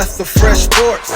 breath of fresh sports.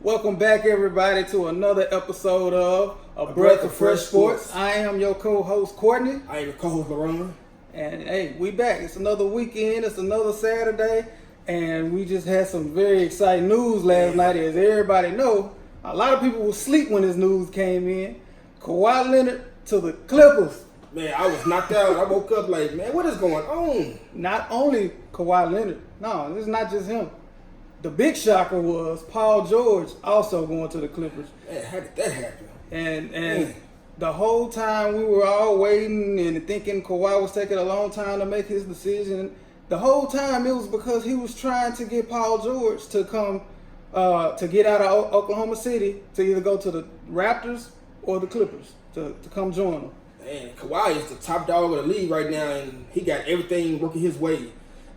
Welcome back, everybody, to another episode of A Breath of Fresh Sports. I am your co-host, Courtney. I am your co-host, Laron. And hey, we back. It's another weekend. It's another Saturday. And we just had some very exciting news last night. As everybody know, a lot of people were asleep when this news came in. Kawhi Leonard to the Clippers. Man, I was knocked out. I woke up like, man, what is going on? Not only Kawhi Leonard. No, it's not just him. The big shocker was Paul George also going to the Clippers. Man, how did that happen? And the whole time we were all waiting and thinking Kawhi was taking a long time to make his decision. The whole time it was because he was trying to get Paul George to come to get out of Oklahoma City to either go to the Raptors or the Clippers to come join them. Man, Kawhi is the top dog of the league right now, and he got everything working his way.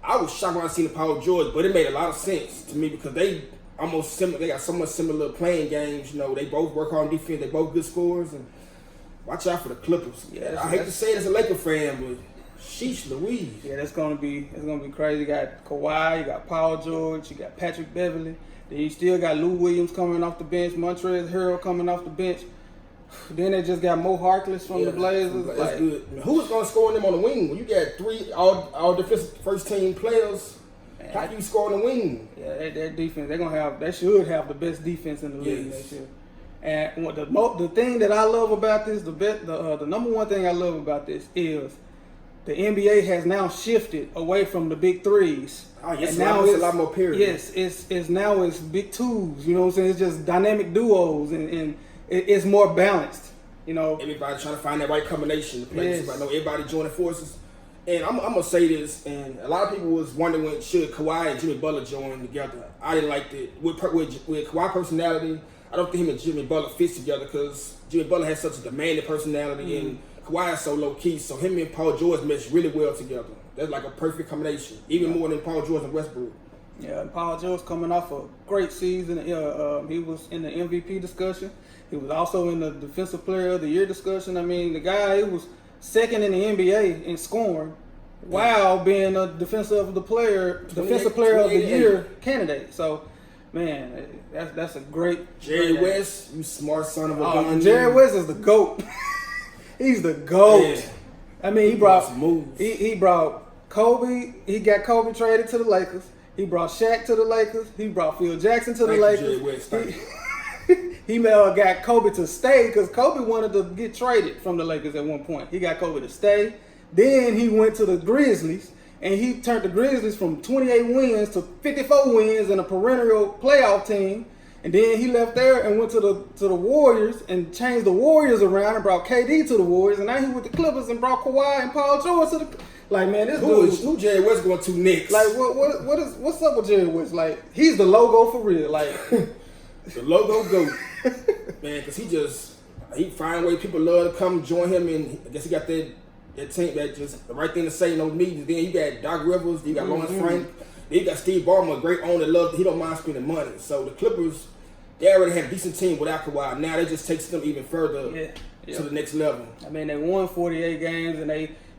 I was shocked when I seen the Paul George, but it made a lot of sense to me because they almost similar. They got so much similar playing games. You know, they both work on defense. They both good scorers, and watch out for the Clippers. Yeah, I hate to say it as a Laker fan, but sheesh Louise. Yeah, it's gonna be crazy. You got Kawhi, you got Paul George, you got Patrick Beverly. Then you still got Lou Williams coming off the bench, Montrezl Harrell coming off the bench. Then they just got Mo Harkless from the Blazers. That's good. Who's going to score on them on the wing? When you got three all defensive first team players, how do you score on the wing? Yeah, their defense. They should have the best defense in the league next year. And the thing that I love about this, the number one thing I love about this is the NBA has now shifted away from the big threes. Oh yes, and now it's a lot more period. Yes, it's big twos. You know what I'm saying? It's just dynamic duos and it's more balanced, you know. Everybody trying to find that right combination to play. Yes. I know everybody joining forces. And I'm going to say this, and a lot of people was wondering when should Kawhi and Jimmy Butler join together. I didn't like that. With Kawhi personality, I don't think him and Jimmy Butler fits together because Jimmy Butler has such a demanding personality and Kawhi is so low-key. So him and Paul George mesh really well together. That's like a perfect combination, even more than Paul George and Westbrook. Yeah, and Paul George coming off a great season. He was in the MVP discussion. He was also in the Defensive Player of the Year discussion. I mean, the guy, he was second in the NBA in scoring while being a Defensive Player of the Year candidate. So, man, that's a great. Jerry West, you smart son of a gun. Jerry West is the GOAT. He's the GOAT. Yeah. I mean, he brought Kobe. He got Kobe traded to the Lakers. He brought Shaq to the Lakers. He brought Phil Jackson to the Lakers. Jerry West, he got Kobe to stay because Kobe wanted to get traded from the Lakers at one point. He got Kobe to stay. Then he went to the Grizzlies, and he turned the Grizzlies from 28 wins to 54 wins and a perennial playoff team. And then he left there and went to the Warriors and changed the Warriors around and brought KD to the Warriors. And now he with the Clippers and brought Kawhi and Paul George to the. Like, man, this who Jerry West going to next? Like, what's up with Jerry West? Like, he's the logo for real. Like, the logo goat, man, because he find ways people love to come join him, and I guess he got that team that just the right thing to say in those meetings. Then you got Doc Rivers, you got Lawrence Frank, then you got Steve Ballmer, a great owner, he don't mind spending money. So the Clippers, they already had a decent team without Kawhi. Now they just takes them even further to the next level. I mean, they won 48 games and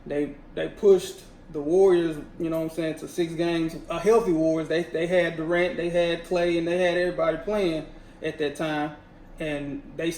they pushed the Warriors, you know what I'm saying, to 6 games. A healthy Warriors. They had Durant, they had Clay, and they had everybody playing at that time. And they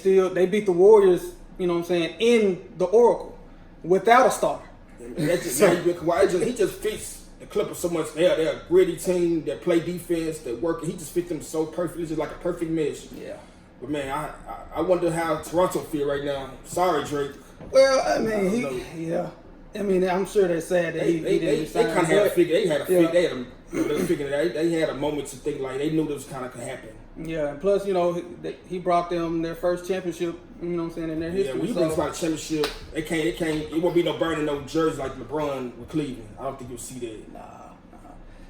beat the Warriors, you know what I'm saying, in the Oracle without a star. And that's just Kawhi, he just fits the Clippers so much. They're a gritty team that play defense, that work. He just fits them so perfectly. It's just like a perfect mesh. Yeah. But man, I wonder how Toronto feel right now. Sorry, Drake. Well, I mean, I mean, I'm sure they're sad that he didn't resign. They kind of had a figure. They had a figure. They were figuring it out. They had a moment to think like they knew this kind of could happen. Yeah, and plus, you know, he brought them their first championship. You know what I'm saying, in their history. Yeah, when you bring about a championship, it won't be no burning no jerseys like LeBron with Cleveland. I don't think you'll see that. Nah.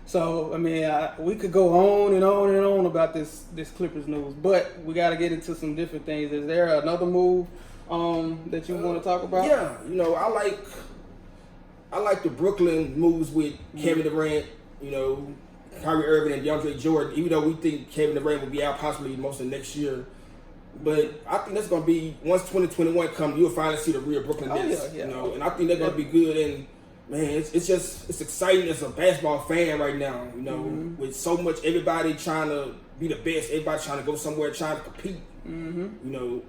So I mean, we could go on and on and on about this Clippers news, but we got to get into some different things. Is there another move that you want to talk about? Yeah, you know, I like the Brooklyn moves with Kevin Durant. You know, Kyrie Irving and DeAndre Jordan, even though we think Kevin Durant will be out possibly most of next year. But I think that's going to be, once 2021 comes, you'll finally see the real Brooklyn Nets. You know, and I think they're going to be good. And, man, it's exciting as a basketball fan right now, you know, with so much, everybody trying to be the best, everybody trying to go somewhere, trying to compete, you know,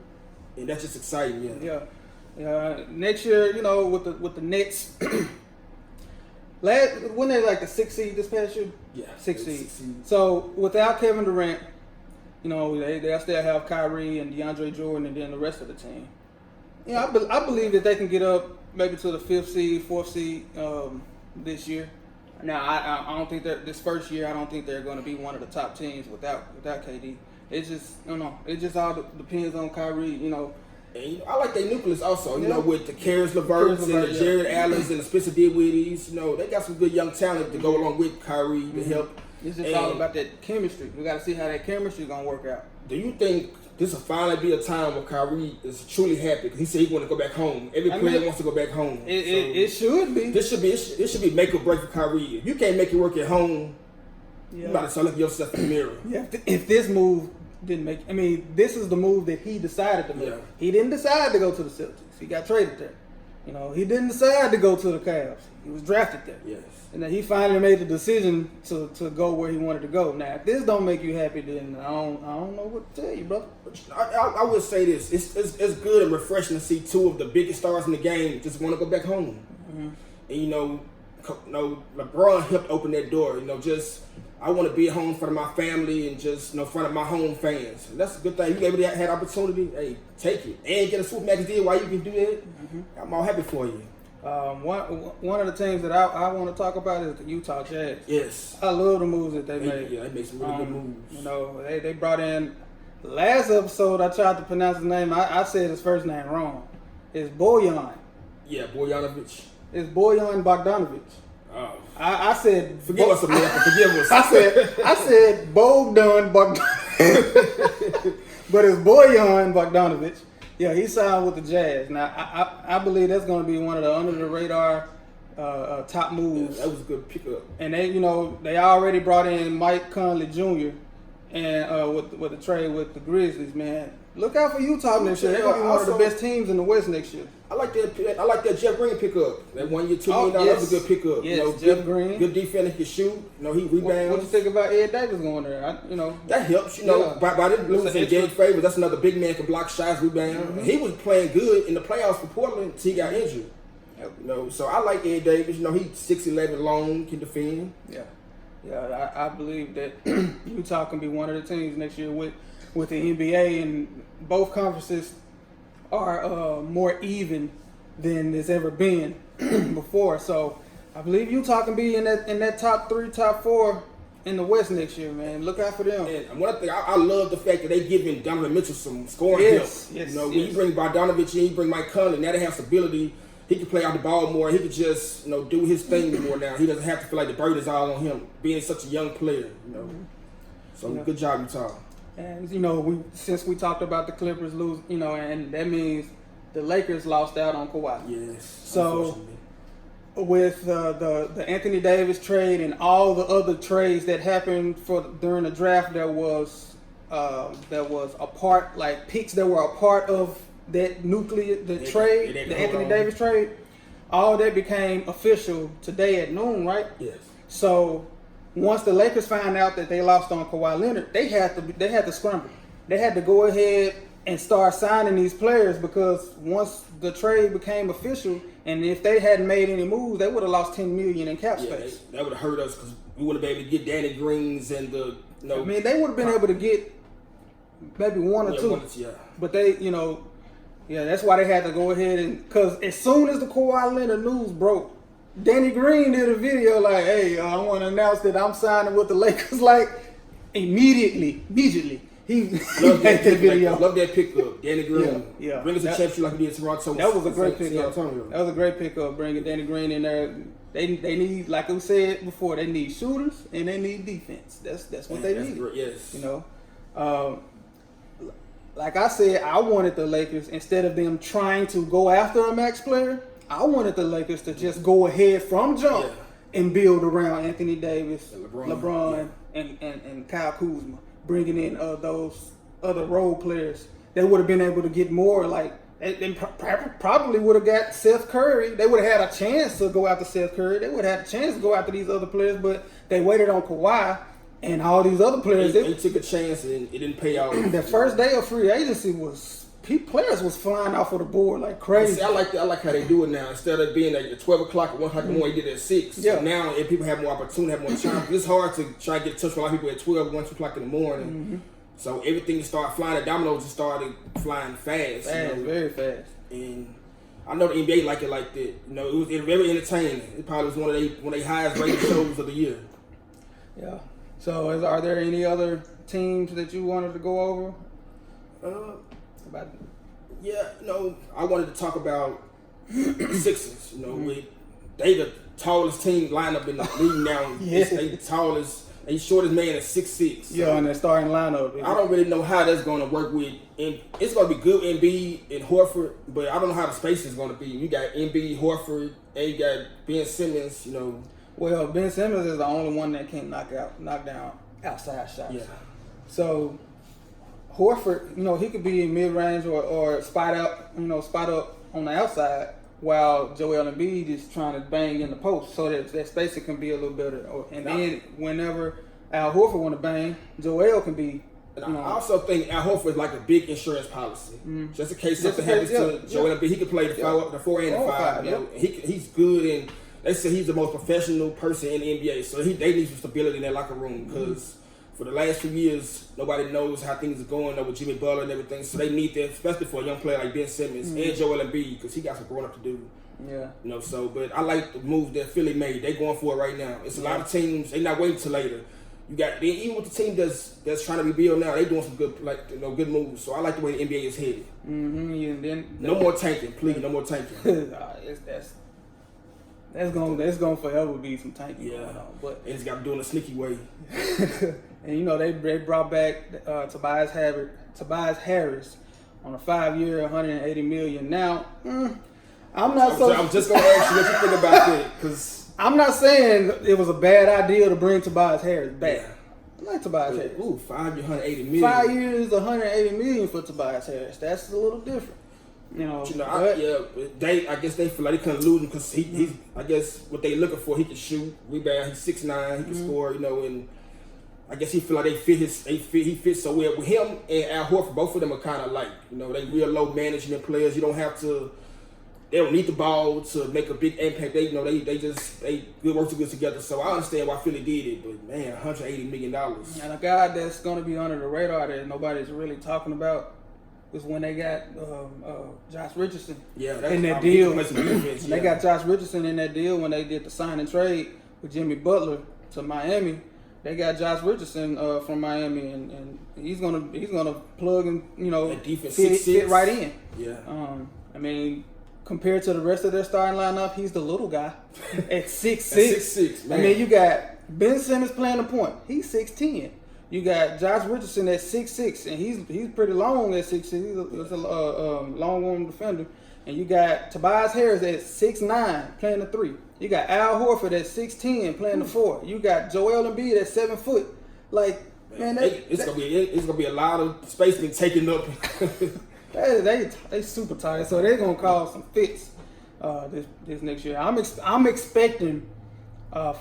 and that's just exciting, next year, you know, with the Nets, when they like the 6th seed this past year? Yeah. 6th seed. So, without Kevin Durant, you know, they still have Kyrie and DeAndre Jordan and then the rest of the team. Yeah, I believe that they can get up maybe to the 5th seed, 4th seed this year. Now, I don't think that this first year, I don't think they're going to be one of the top teams without KD. It's just, I don't know. It just all depends on Kyrie, you know. And I like their nucleus also, you know, with the Karis LeVerts and the Jared Allens and the Spencer Dinwiddie's. You know, they got some good young talent to go along with Kyrie to help. It's just all about that chemistry. We got to see how that chemistry is going to work out. Do you think this will finally be a time where Kyrie is truly happy? Because he said he want to go back home. Every player wants to go back home. It should be. This should be make or break for Kyrie. If you can't make it work at home, you got to start looking yourself in the mirror. Yeah. If this move didn't make, I mean, this is the move that he decided to make. Yeah. He didn't decide to go to the Celtics. He got traded there. You know, he didn't decide to go to the Cavs. He was drafted there. Yes. And then he finally made the decision to go where he wanted to go. Now, if this don't make you happy, then I don't know what to tell you, brother. I would say this: it's good and refreshing to see two of the biggest stars in the game just want to go back home. And you know, LeBron helped open that door. You know, just I want to be at home in front of my family and just in front of my home fans. And that's a good thing. You able to have opportunity, hey, take it and get a Swoop magazine while you can do that. I'm all happy for you. One of the teams that I want to talk about is the Utah Jazz. Yes. I love the moves that they made. Yeah, they made some really good moves. You know, they brought in, last episode I tried to pronounce his name. I said his first name wrong. It's Bojan. Yeah, Bojanovic. It's Bojan Bogdanovic. Oh. I said, forgive us, America. Forgive us. I said Bogdan Bogdanovic. But it's Bojan Bogdanovic. Yeah, he signed with the Jazz. Now, I believe that's going to be one of the under-the-radar top moves. Yeah, that was a good pickup. And they already brought in Mike Conley Jr. and with the trade with the Grizzlies, man. Look out for Utah next year. They're going to be one of the best teams in the West next year. I like that Jeff Green pickup. That 1 year, $2 million. That was a good pickup. Yes, you know, Jeff Green. Good defender, he can shoot. You know, he rebounds. What you think about Ed Davis going there? That helps. You know, by them losing Gabe Favors, that's another big man can block shots, rebound. He was playing good in the playoffs for Portland until he got injured. You know, so I like Ed Davis. You know, he's 6'11", long, can defend. Yeah, I believe that Utah can be one of the teams next year with the NBA, and both conferences are more even than it's ever been before. So I believe Utah can be in that top 3, top 4 in the West next year, man. Look out for them. And one thing, I love the fact that they giving Donovan Mitchell some scoring help. You know, when you bring Bogdanovic in, you bring Mike Conley, now they have stability. He can play out the ball more. He can just, do his thing more now. He doesn't have to feel like the burden is all on him, being such a young player, So good job, Utah. And, since we talked about the Clippers lose, and that means the Lakers lost out on Kawhi. Yes. So with the Anthony Davis trade and all the other trades that happened during the draft, there was a part, like picks that were a part of that nucleus, the Anthony Davis trade. All that became official today at noon, right? Yes. So once the Lakers found out that they lost on Kawhi Leonard, they had to scramble. They had to go ahead and start signing these players, because once the trade became official, and if they hadn't made any moves, they would have lost $10 million in cap space. That would have hurt us, because we wouldn't have been able to get Danny Greens and the. I mean, they would have been able to get maybe one or two. But they, that's why they had to go ahead and, because as soon as the Kawhi Leonard news broke, Danny Green did a video like, "Hey, I want to announce that I'm signing with the Lakers." Like immediately. He made that video. Love that pickup, Danny Green. Yeah. Bring us a championship like we did Toronto. That was a great pickup. That was a great pickup, bringing Danny Green in there. They need, like we said before, they need shooters and they need defense. That's what they need. Yes. Like I said, I wanted the Lakers, instead of them trying to go after a max player, I wanted the Lakers to just go ahead from jump and build around Anthony Davis, And LeBron and Kyle Kuzma, bringing in those other role players. They would have been able to get more. Like they probably would have got Seth Curry. They would have had a chance to go after Seth Curry. They would have had a chance to go after these other players, but they waited on Kawhi and all these other players. They took a chance and it didn't pay out. The first day of free agency players was flying off of the board like crazy. See, I like how they do it now. Instead of being at 12 o'clock or 1 o'clock in the morning, you did it at 6. Yeah. So now, if people have more opportunity, have more time, it's hard to try and get in touch with a lot of people at 12, 1, 2 o'clock in the morning. Mm-hmm. So everything started flying. The dominoes just started flying fast. Very fast. And I know the NBA like it like that. You know, it was very entertaining. It probably was one of their highest rated shows of the year. Yeah. So, are there any other teams that you wanted to go over? Yeah, I wanted to talk about the Sixers. They the tallest team lineup in the league now. Yeah. They tallest. They shortest man is 6'6". So Yeah, on their starting lineup. I don't really know how that's going to work with. And it's going to be good Embiid and Horford, but I don't know how the space is going to be. You got Embiid, Horford, and you got Ben Simmons. Well, Ben Simmons is the only one that can knock down outside shots. Yeah. So Horford, he could be in mid range or spot up on the outside, while Joel Embiid is trying to bang in the post, so that spacing can be a little better. Then whenever Al Horford want to bang, Joel can be. I also think Al Horford is like a big insurance policy. Just in case something happens to Joel Embiid, he can play the 4 and the 5. He's good, and they say he's the most professional person in the NBA. So they need some stability in that locker room because for the last few years, nobody knows how things are going with Jimmy Butler and everything. So they need that, especially for a young player like Ben Simmons and Joel Embiid, because he got some growing up to do. Yeah. But I like the move that Philly made. They going for it right now. It's a lot of teams. They not waiting till later. You got even with the team that's trying to rebuild now, they doing some good good moves. So I like the way the NBA is headed. And then no more tanking, please. No more tanking. That's gonna forever be some tanking going on. But it's got to do in a sneaky way. And they brought back Tobias Harris on a 5-year, $180 million. Now, I'm just gonna ask you what you think about that, because I'm not saying it was a bad idea to bring Tobias Harris back. Yeah. I like Tobias Harris. 5 years, $180 million. 5 years, $180 million for Tobias Harris. That's a little different. I guess they feel like they couldn't lose him because he's. I guess what they looking for, he can shoot, rebound. He's 6'9", he can score. And I guess he feel like he fits so well with him and Al Horford. Both of them are kind of like, they real low management players. You don't have to. They don't need the ball to make a big impact. They work too good together. So I understand why Philly did it, but man, $180 million. And a guy that's going to be under the radar that nobody's really talking about was when they got Josh Richardson in that deal. They got Josh Richardson in that deal when they did the sign and trade with Jimmy Butler to Miami. They got Josh Richardson from Miami, and he's gonna plug and fit right in. Yeah. Compared to the rest of their starting lineup, he's the little guy at 6'6". 6'6", man. You got Ben Simmons playing the point. He's 6'10". You got Josh Richardson at 6'6", and he's pretty long at 6'6". He's a long arm defender. And you got Tobias Harris at 6'9", playing the 3. You got Al Horford at 6'10", playing the 4. You got Joel Embiid at 7 foot. It's gonna be a lot of space being taken up. They super tired, so they're gonna cause some fits this next year. I'm expecting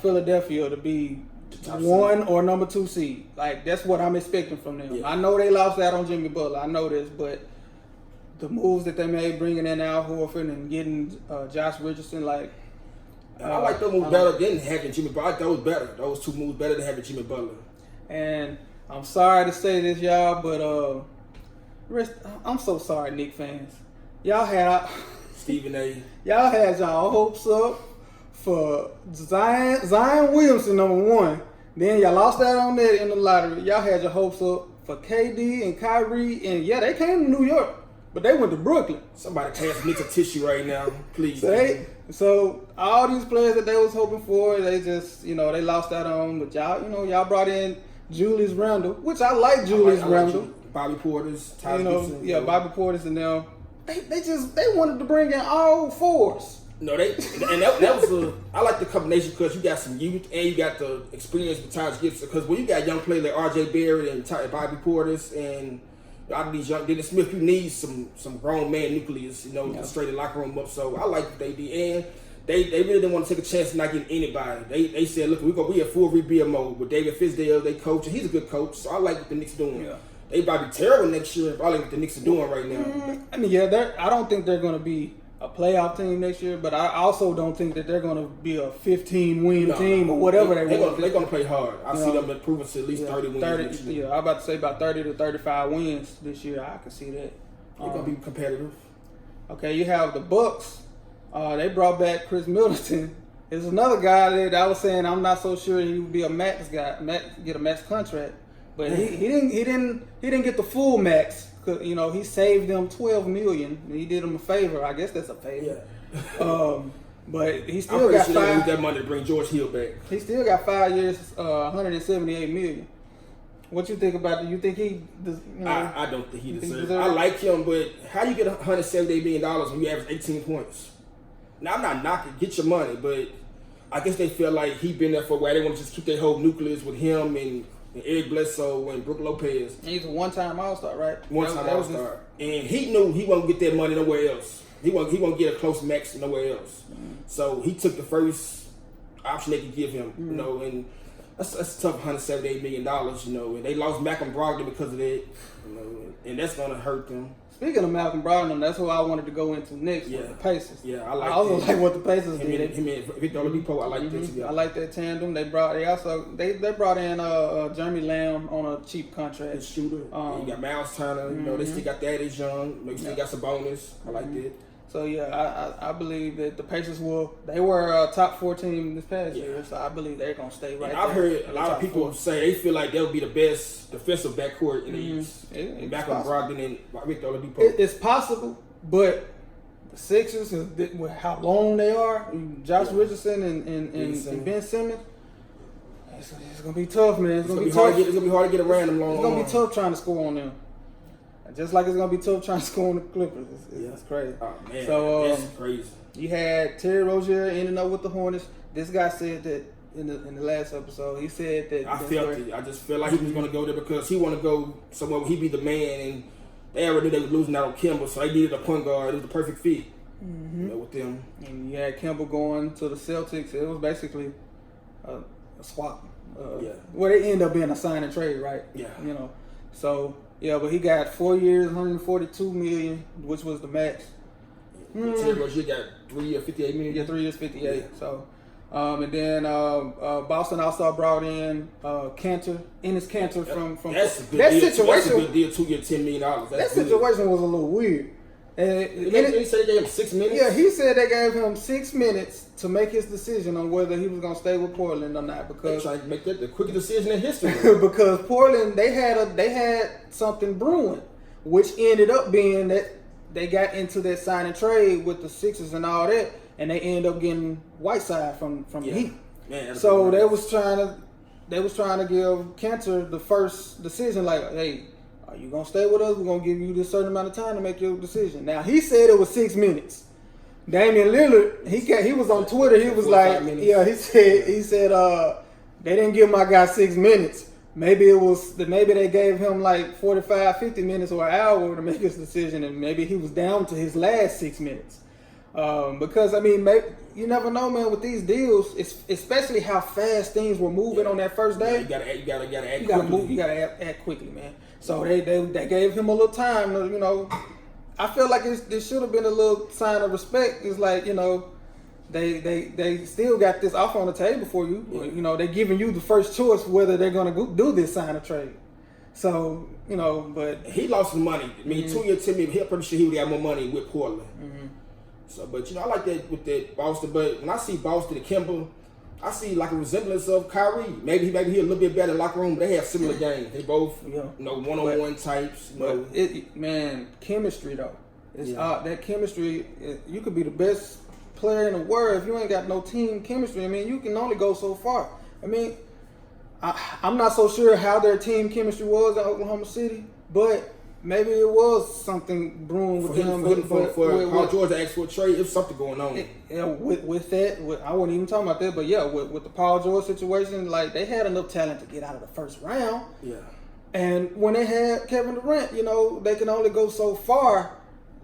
Philadelphia to be 1 or number 2 seed. That's what I'm expecting from them. Yeah. I know they lost out on Jimmy Butler. I know this, but the moves that they made, bringing in Al Horford and getting Josh Richardson, I like those moves better than having Jimmy Butler. I like those better. Those 2 moves better than having Jimmy Butler. And I'm sorry to say this, y'all, but I'm so sorry, Knicks fans. Y'all had Stephen A. Y'all had y'all hopes up for Zion Williamson, number 1. Then y'all lost out on that in the lottery. Y'all had your hopes up for KD and Kyrie, and they came to New York, but they went to Brooklyn. Somebody pass me some tissue right now, please. So all these players that they was hoping for, they just they lost out on. But y'all brought in Julius Randle, which I like Julius Randle. Bobby Portis, Bobby Portis and them. They wanted to bring in all 4s. No, that was I like the combination because you got some youth and you got the experience with Taj Gibson. Because when you got young players like R.J. Barrett and Bobby Portis and a lot of these young Dennis Smith, you need some grown man nucleus, to straighten the locker room up. So I like what they did, and they really didn't want to take a chance of not getting anybody. They said, look, we have full rebuild mode with David Fizdale, they coach, and he's a good coach. So I like what the Knicks doing. Yeah. They about to be terrible next year. I like what the Knicks are doing right now. I mean, I don't think they're going to be a playoff team next year, but I also don't think that they're going to be a 15-win team or whatever they want. They're going to play hard. I see them improving to at least 30 wins next year. Yeah, I'm about to say about 30 to 35 wins this year. I can see that. They're going to be competitive. Okay, you have the Bucks. They brought back Chris Middleton. There's another guy that I was saying I'm not so sure he would be a max guy, get a max contract, but he didn't get the full max. Cause he saved them $12 million. He did them a favor. I guess that's a favor. Yeah. But he still got sure they use that money to bring George Hill back. He still got 5 years, $178 million. What you think about it? You think he? I don't think he deserves it. I like him, but how you get $178 million when you average 18 points? Now I'm not knocking. Get your money, but I guess they feel like he been there for a while. They want to just keep their whole nucleus with him and Eric Bledsoe and Brook Lopez. And he's a one-time All-Star, right? One-time All-Star. And he knew he wasn't get that money nowhere else. He won't get a close max nowhere else. Mm-hmm. So he took the first option they could give him, and that's a tough $178 million, and they lost Malcolm Brogdon because of that, and that's going to hurt them. Speaking of Malcolm Brogdon, that's what I wanted to go into next with the Pacers. Yeah, I also like what the Pacers did. Him and Victor Oladipo, I like that together. I like that tandem. They brought in Jeremy Lamb on a cheap contract. A shooter. You got Miles Turner. They still got Thaddeus Young. They still got Sabonis. I like that. So I believe that the Pacers they were a top 4 team this past year. So I believe they're gonna stay right. And I've heard a lot of people say they feel like they'll be the best defensive backcourt in the East. Malcolm Brogdon and Victor Oladipo. It's possible, but the Sixers, with how long they are, Josh Richardson and Ben Simmons. It's gonna be tough, man. It's gonna be hard. It's gonna be hard to get around them long. It's gonna be tough trying to score on them. Just like it's gonna be tough trying to score on the Clippers. It's crazy. Oh man, that's crazy. You had Terry Rozier ending up with the Hornets. This guy said that in the last episode. He said that I felt it. I just felt like he was gonna go there because he want to go somewhere where he be the man, and they already knew they were losing out on Kemba, so they needed a point guard. It was the perfect fit with them. And you had Kemba going to the Celtics. It was basically a swap. Well, they ended up being a sign and trade, right? Yeah. So. Yeah, but he got 4 years, $142 million, which was the max. Terry Rozier got 3 years, $58 million. Yeah, 3 years, 58. Yeah. So, and then Boston also brought in Cantor, Enes Kanter from that's a good deal. Situation. That's a good deal. 2 years, $10 million. That situation was a little weird. He said they gave him 6 minutes? Yeah, he said they gave him 6 minutes to make his decision on whether he was going to stay with Portland or not. Because they tried to make that the quickest decision in history. Because Portland, they had something brewing, which ended up being that they got into that sign and trade with the Sixers and all that, and they ended up getting Whiteside from the Heat. Man, so they was trying to give Cantor the first decision, like, hey, are you gonna stay with us? We're gonna give you this certain amount of time to make your decision. Now he said it was 6 minutes. Damian Lillard, he was on Twitter. He was like, he said they didn't give my guy 6 minutes. Maybe they gave him like 45, 50 minutes or an hour to make his decision, and maybe he was down to his last 6 minutes. Because you never know, man. With these deals, especially how fast things were moving on that first day. You gotta act quickly. Move. You gotta act quickly, man. So they gave him a little time. I feel like this should have been a little sign of respect. It's like they still got this offer on the table for you. Yeah. They're giving you the first choice whether they're gonna do this sign of trade. So but he lost some money. 2 years, $10 million. I'm pretty sure he would have more money with Portland. Mm-hmm. So, but I like that with that Boston. But when I see Boston and Kemba, I see like a resemblance of Kyrie. Maybe he a little bit better in the locker room, but they have similar games. They both, one-on-one types. Chemistry though. That chemistry. You could be the best player in the world if you ain't got no team chemistry. You can only go so far. I'm not so sure how their team chemistry was at Oklahoma City, but maybe it was something brewing with him. For Paul George to ask for a trade, there's something going on. With that, I wasn't even talking about that, but yeah, with the Paul George situation, like they had enough talent to get out of the first round. Yeah. And when they had Kevin Durant, you know, they can only go so far.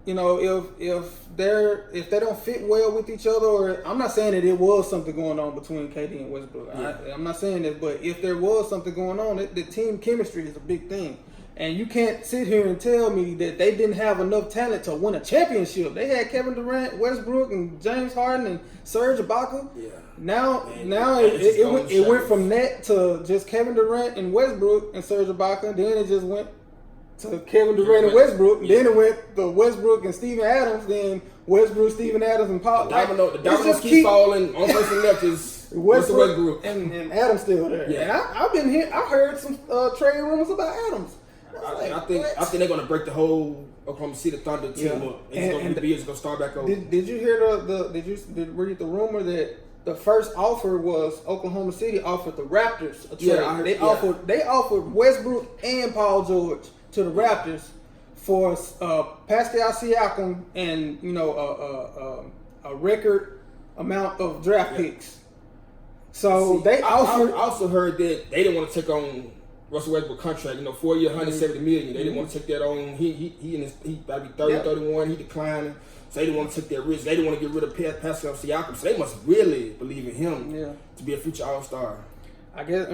You know, if they don't fit well with each other, or I'm not saying that it was something going on between KD and Westbrook. Yeah. I'm not saying that, but if there was something going on, the team chemistry is a big thing. And you can't sit here and tell me that they didn't have enough talent to win a championship. They had Kevin Durant, Westbrook, and James Harden, and Serge Ibaka. Yeah. Now it went from that to just Kevin Durant and Westbrook and Serge Ibaka. Then it just went to Kevin Durant and Westbrook. Yeah. Then it went to Westbrook and Steven Adams. Then Westbrook, Steven Adams, and Paul. The dominoes keep falling. On person left is Westbrook and Adams still there. Yeah. And I've been here. I heard some trade rumors about Adams. I think they're going to break the whole Oklahoma City Thunder team up. And the Bears going to start back over. Did you hear did you read the rumor that the first offer was Oklahoma City offered the Raptors a trade? Yeah, They offered Westbrook and Paul George to the Raptors for Pascal Siakam and a record amount of draft picks. So they offered. I also heard that they didn't want to take on Russell Westbrook contract, 4 year, $170 million. They didn't want to take that on. He about to be 30, 31. He declining, so they didn't want to take that risk. They didn't want to get rid of Pascal Siakam, so they must really believe in him to be a future All-Star. I guess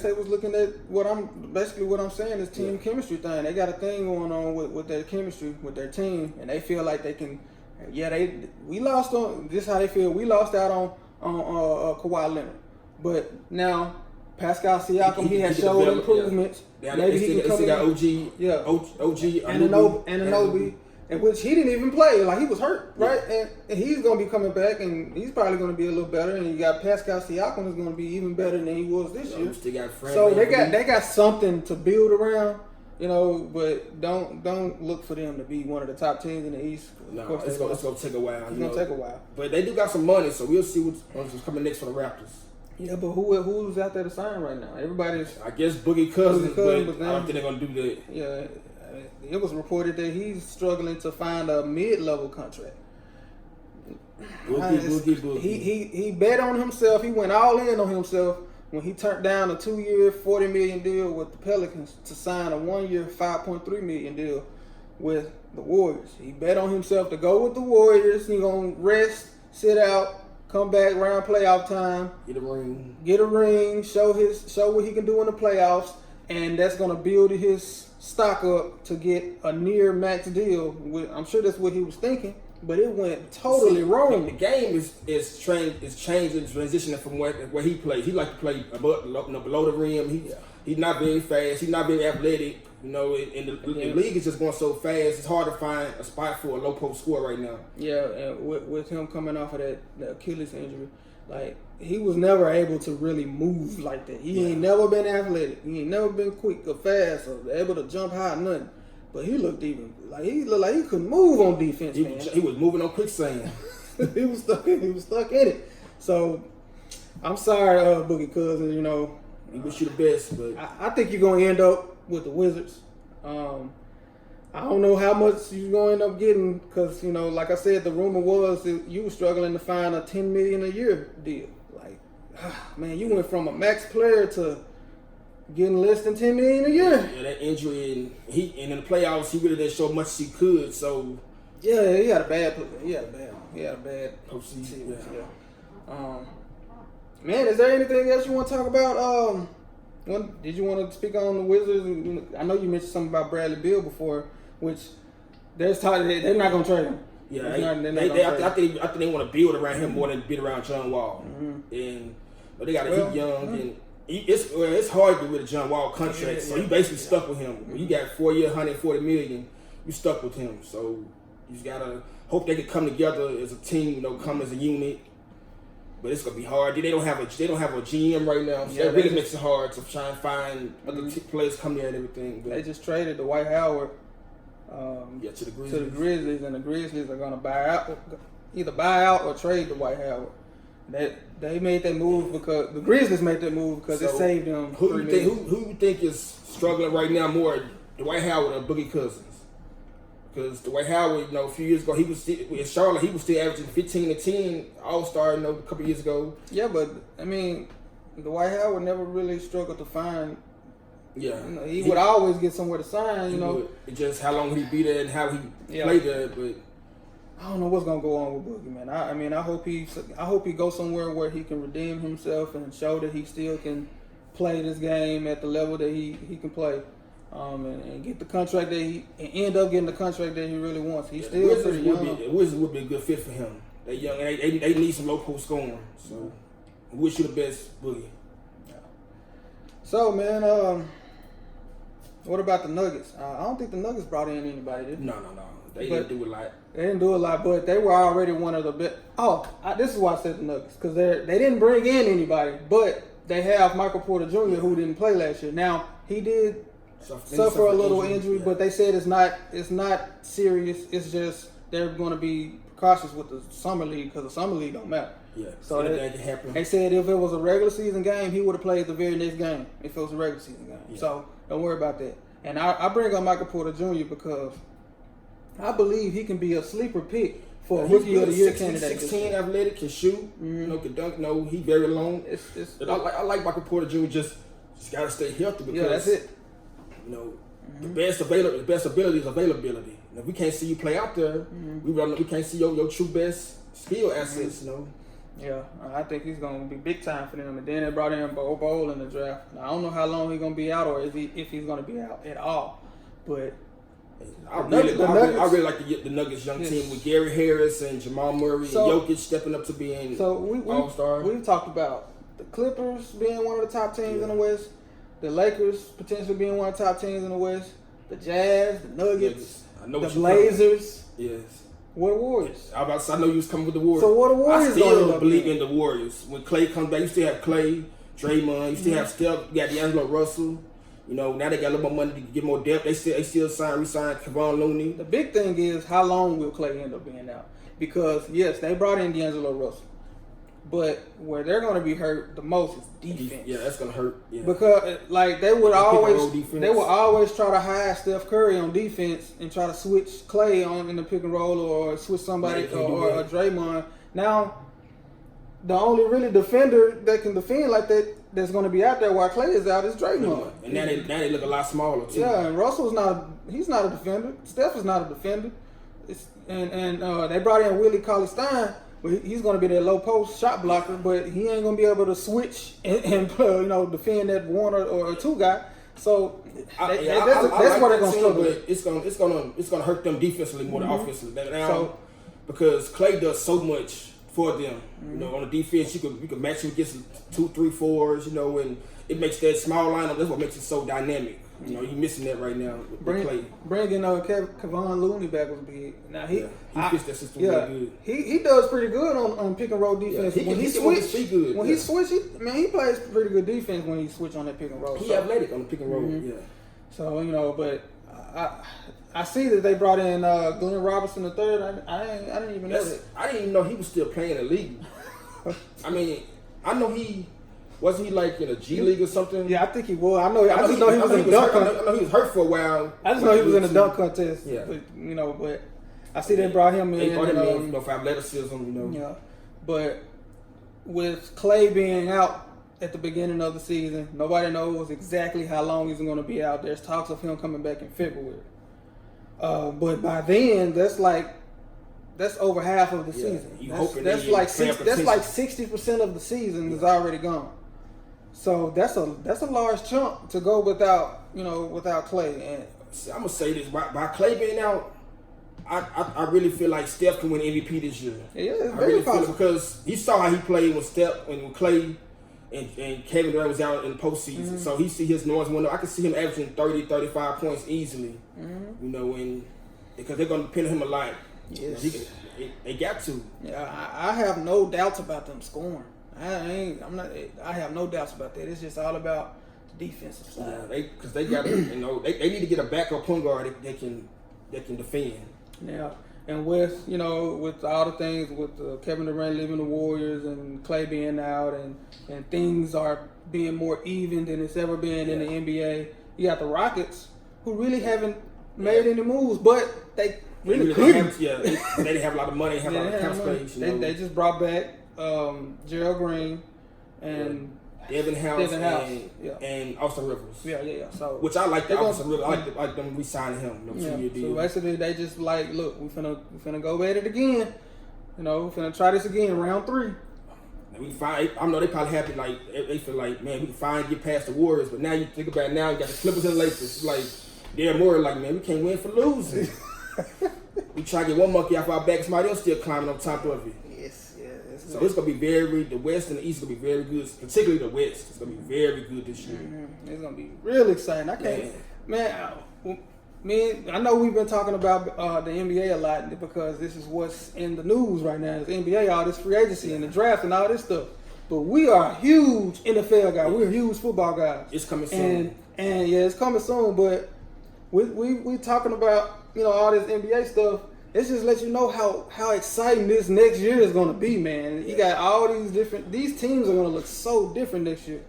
they was looking at what I'm saying is team chemistry thing. They got a thing going on with their chemistry with their team, and they feel like they can. Yeah, we lost on this. Is how they feel. We lost out on Kawhi Leonard, but now. Pascal Siakam, he has showed improvements. Yeah. Maybe he can come in. Got OG, Anunoby, and which he didn't even play. Like he was hurt, right? And he's gonna be coming back, and he's probably gonna be a little better. And you got Pascal Siakam, who's gonna be even better than he was this year. Still got so they got something to build around, But don't look for them to be one of the top teams in the East. No, it's gonna take a while. It's gonna take a while. But they do got some money, so we'll see what's coming next for the Raptors. Yeah, but who's out there to sign right now? Everybody's. I guess Boogie Cousins, but I don't think they're gonna do that. Yeah, it was reported that he's struggling to find a mid-level contract. Boogie. He bet on himself. He went all in on himself when he turned down a 2-year, $40 million deal with the Pelicans to sign a 1-year, $5.3 million deal with the Warriors. He bet on himself to go with the Warriors. He gonna rest, sit out. Come back around playoff time. Get a ring. Show what he can do in the playoffs, and that's gonna build his stock up to get a near max deal. I'm sure that's what he was thinking, but it went totally wrong. The game is changing, transitioning from where he plays. He like to play below the rim. He's not very fast. He's not very athletic. The league is just going so fast. It's hard to find a spot for a low post scorer right now. Yeah, and with him coming off of that Achilles injury, like he was never able to really move like that. He ain't never been athletic. He ain't never been quick or fast or able to jump high or nothing. But he looked like he couldn't move on defense. He was moving on quicksand. He was stuck in it. So I'm sorry, Boogie Cousins. We wish you the best, but I think you're gonna end up with the Wizards. I don't know how much you're going to end up getting because, like I said, the rumor was that you were struggling to find a $10 million a year deal. Like, man, you went from a max player to getting less than $10 million a year. Yeah, that injury and in the playoffs, he really didn't show much as he could. So yeah, he had a bad postseason. Yeah. Man, is there anything else you want to talk about? Did you want to speak on the Wizards? I know you mentioned something about Bradley Beal before, which there's talk they're not going to trade him. Yeah, I think they want to build around him more than build around John Wall. Mm-hmm. But they got to keep young, and it's hard to get rid of John Wall contract. So you basically stuck with him. When you got 4 year, $140 million, you stuck with him. So you just gotta hope they can come together as a team. Come as a unit. But it's gonna be hard. They don't have a GM right now, so that really makes it hard to try and find other players come there and everything. But they just traded Dwight Howard to the Grizzlies, and the Grizzlies are gonna either buy out or trade Dwight Howard. They made that move because the Grizzlies made that move because it saved them. Who you think is struggling right now more? Dwight Howard or Boogie Cousins. Because Dwight Howard, a few years ago, he was still, in Charlotte, he was still averaging 15 and 10 All-Star, a couple years ago. Yeah, but, Dwight Howard never really struggled to find. Yeah. He would always get somewhere to sign, It's just how long he be there and how he played there, but I don't know what's gonna go on with Boogie, man. I hope he goes somewhere where he can redeem himself and show that he still can play this game at the level that he can play, and get the contract that and end up getting the contract that he really wants. He's still pretty young. Wizards would be a good fit for him. They young, and they need some low post scoring. So, I wish you the best, Boogie. Yeah. So, man, what about the Nuggets? I don't think the Nuggets brought in anybody, did they? No. They didn't do a lot. They didn't do a lot, but they were already one of the best. This is why I said the Nuggets, because they didn't bring in anybody, but they have Michael Porter Jr. who didn't play last year. Now, he did suffer a little injury, but they said it's not serious. It's just they're going to be cautious with the summer league because the summer league don't matter. Yeah, so anything can happen. They said if it was a regular season game, he would have played the very next game if it was a regular season game. Yeah. So don't worry about that. And I bring up Michael Porter Jr. because I believe he can be a sleeper pick for a Rookie of the Year candidate. 16, athletic, can shoot, can dunk. He very long. I like Michael Porter Jr. Just got to stay healthy because that's it. The best ability is availability. And if we can't see you play out there, we can't see your true best skill assets. Yeah, I think he's going to be big time for them. And then they brought in Bowl in the draft. Now, I don't know how long he's going to be out or if he's going to be out at all. But I really like the Nuggets young team with Gary Harris and Jamal Murray and Jokic stepping up to being All-Star. We've talked about the Clippers being one of the top teams in the West, the Lakers potentially being one of the top teams in the West, the Jazz, the Nuggets, the Blazers. Yes. What the Warriors? I know you was coming with the Warriors. So what the Warriors? I still believe in the Warriors. When Clay comes back, you still have Clay, Draymond, you still have Steph, you got D'Angelo Russell. Now they got a little more money to get more depth. They still re-signed Kevon Looney. The big thing is how long will Clay end up being out? Because yes, they brought in D'Angelo Russell, but where they're going to be hurt the most is defense. Yeah, that's going to hurt. Yeah. Because they would always try to hide Steph Curry on defense and try to switch Clay on in the pick and roll or switch somebody or Draymond. Now, the only really defender that can defend like that's going to be out there while Clay is out is Draymond. And now they look a lot smaller too. Yeah, and Russell's he's not a defender. Steph is not a defender. And they brought in Willie Cauley-Stein. But he's going to be that low post shot blocker, but he ain't going to be able to switch and defend that one or two guy. So that's where they're going to struggle. But it's going to hurt them defensively more than offensively. Now, because Clay does so much for them. On the defense, you could match him against 2, 3, 4s. And it makes that small lineup. That's what makes it so dynamic. You're missing that right now with Clay. Bringing Kevon Looney back was big. Now he fits that system really good. He does pretty good on pick and roll defense. When he switch, he plays pretty good defense when he switch on that pick and roll. He athletic on the pick and roll. Yeah. So but I see that they brought in Glenn Robinson III. I didn't even know that. I didn't even know he was still playing in the league. I know he. Wasn't he in a G League or something? Yeah, I think he was. I just know he was in the dunk contest. I know he was hurt for a while. I just know he was in the dunk contest. Yeah. But I see they brought him in. They brought him in, for athleticism, Yeah. But with Clay being out at the beginning of the season, nobody knows exactly how long he's going to be out. There's talks of him coming back in February. But by then, that's over half of the season. That's like 60% of the season is already gone. So that's a large chunk to go without Clay. And I'm gonna say this: by Clay being out, I really feel like Steph can win MVP this year. Yeah, it's I very really possible. feel it because you saw how he played when Clay and Kevin Durant was out in the postseason. So he see his noise window. I can see him averaging 30, 35 points easily. Because they're gonna depend on him a lot. Yes. They got to. Yeah, I have no doubts about them scoring. I have no doubts about that. It's just all about the defensive side. Yeah, because they got they need to get a backup point guard that can defend. Yeah, and with all the things with Kevin Durant leaving the Warriors and Clay being out and things are being more even than it's ever been in the NBA. You got the Rockets, who really haven't made any moves, but they really couldn't. They didn't have a lot of money, have a lot of cap space. They just brought back Gerald Green and Devin House and Austin Rivers. Yeah. So which I like the Austin Rivers. I like them re-signing him. 2-year deal. So basically, they just like, look, we finna go at it again. You know, we finna try this again, round 3. And I know they probably happy, like they feel like, man, we can finally get past the Warriors. But now you think about it, now you got the Clippers and the Lakers. It's like they're more like, man, we can't win for losing. We try to get one monkey off our back, somebody else still climbing on top of it. So it's gonna be the West and the East is gonna be very good, particularly the West. It's gonna be very good this year. Mm-hmm. It's gonna be real exciting. I know we've been talking about the NBA a lot because this is what's in the news right now. It's NBA, all this free agency and the draft and all this stuff. But we are huge NFL guys. We're huge football guys. It's coming soon. And it's coming soon. But we talking about all this NBA stuff. It's just let you know how exciting this next year is going to be, man. You got all these teams are going to look so different next year.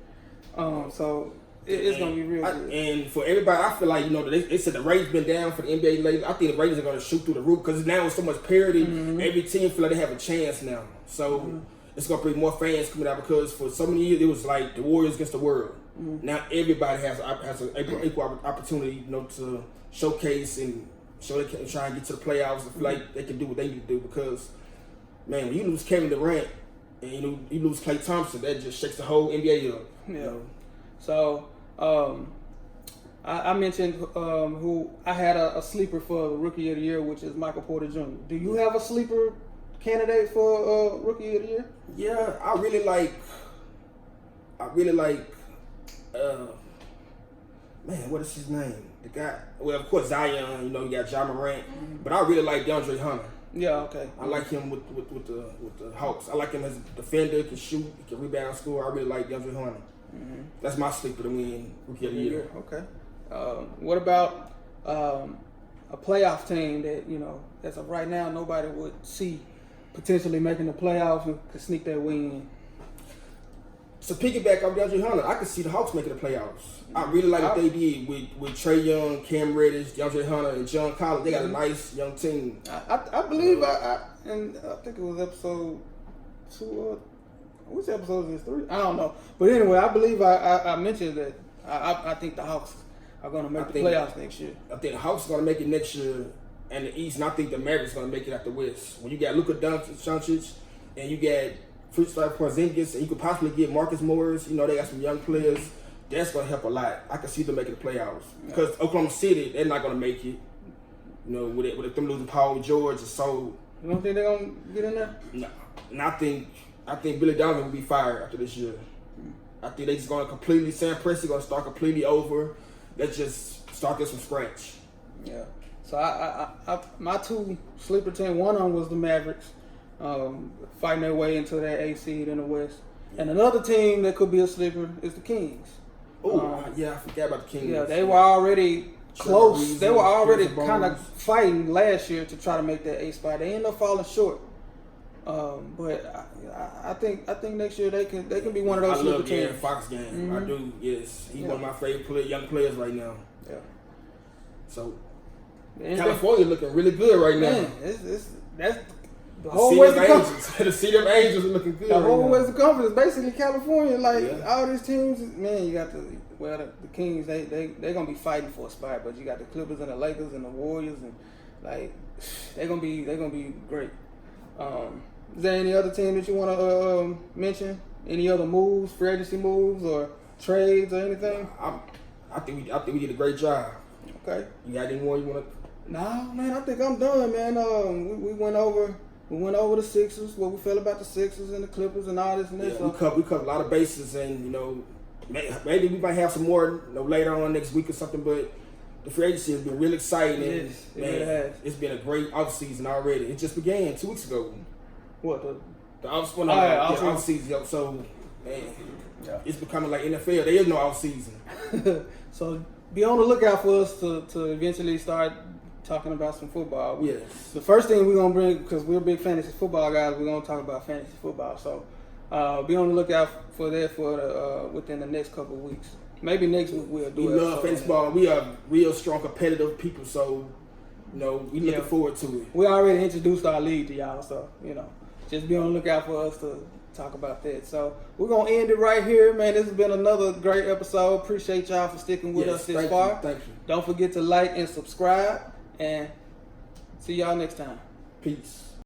So it's going to be real good. And for everybody, I feel like, they said the ratings been down for the NBA lately. I think the ratings are going to shoot through the roof because now with so much parity, every team feel like they have a chance now. So it's going to bring more fans coming out because for so many years, it was like the Warriors against the world. Now everybody has an equal opportunity, to showcase and so they can try and get to the playoffs and feel like they can do what they need to do because, man, when you lose Kevin Durant and you lose Klay Thompson, that just shakes the whole NBA up. Yeah. So I mentioned who I had a sleeper for the Rookie of the Year, which is Michael Porter Jr. Do you have a sleeper candidate for Rookie of the Year? Yeah, I really like. Man, what is his name? The guy. Well, of course Zion. You got Ja Morant, but I really like DeAndre Hunter. Yeah, okay. I like him with the Hawks. I like him as a defender. Can shoot. He can rebound, score. I really like DeAndre Hunter. That's my sleeper to win Rookie of the Year. Okay. What about a playoff team that as of right now nobody would see potentially making the playoffs and could sneak their win? So piggyback off DeAndre Hunter, I could see the Hawks making the playoffs. I really like what they did with Trae Young, Cam Reddish, DeAndre Hunter, and John Collins. They got a nice young team. I believe I think it was episode 2 which episode is this, 3? I don't know. But anyway, I believe I mentioned that I think the Hawks are going to make the playoffs next year. I think the Hawks are going to make it next year in the East, and I think the Mavericks are going to make it out the West. When you got Luka Doncic and you got Kristaps Porzingis, and you could possibly get Marcus Morris, they got some young players. That's going to help a lot. I can see them making the playoffs. Because Oklahoma City, they're not going to make it. With them losing Paul George and so. You don't think they're going to get in there? No. And I think Billy Donovan will be fired after this year. I think they're just going to completely, Sam Presti going to start completely over. Let's just start this from scratch. Yeah. So I my 2 sleeper team, one of them was the Mavericks, fighting their way into that 8th seed in the West. And another team that could be a sleeper is the Kings. Oh, yeah, I forgot about the Kings. Yeah, they were already close. They were already kind of fighting last year to try to make that 8th spot. They ended up falling short. But I think next year they can be one of those sleeper teams. I love Fox game. I do. Yes, he's one of my favorite young players right now. Yeah. So California looking really good right now. Man, that's the whole Western Conference. The City of Angels are looking good. The whole Western Conference, basically California. All these teams, man. You got the Kings. They're gonna be fighting for a spot, but you got the Clippers and the Lakers and the Warriors, and they're gonna be great. Is there any other team that you want to mention? Any other moves, free agency moves, or trades, or anything? I think we did a great job. Okay. You got any more you want to? No, man. I think I'm done, man. We went over the Sixers, what we felt about the Sixers and the Clippers and all this and this. Yeah, we covered a lot of bases, and maybe we might have some more later on next week or something. But the free agency has been really exciting. It has. It's been a great offseason already. It just began 2 weeks ago. What the offseason? So man, it's becoming like NFL. There is no offseason. So be on the lookout for us to eventually start talking about some football. Yes. The first thing we're gonna bring, because we're big fantasy football guys, we're gonna talk about fantasy football. So be on the lookout for that within the next couple of weeks. Maybe next week we'll do we it. love fantasy ball. We are real strong competitive people, so we looking forward to it. We already introduced our league to y'all, so just be on the lookout for us to talk about that. So we're gonna end it right here, man. This has been another great episode. Appreciate y'all for sticking with us this far. Thank you. Don't forget to like and subscribe, and see y'all next time. Peace.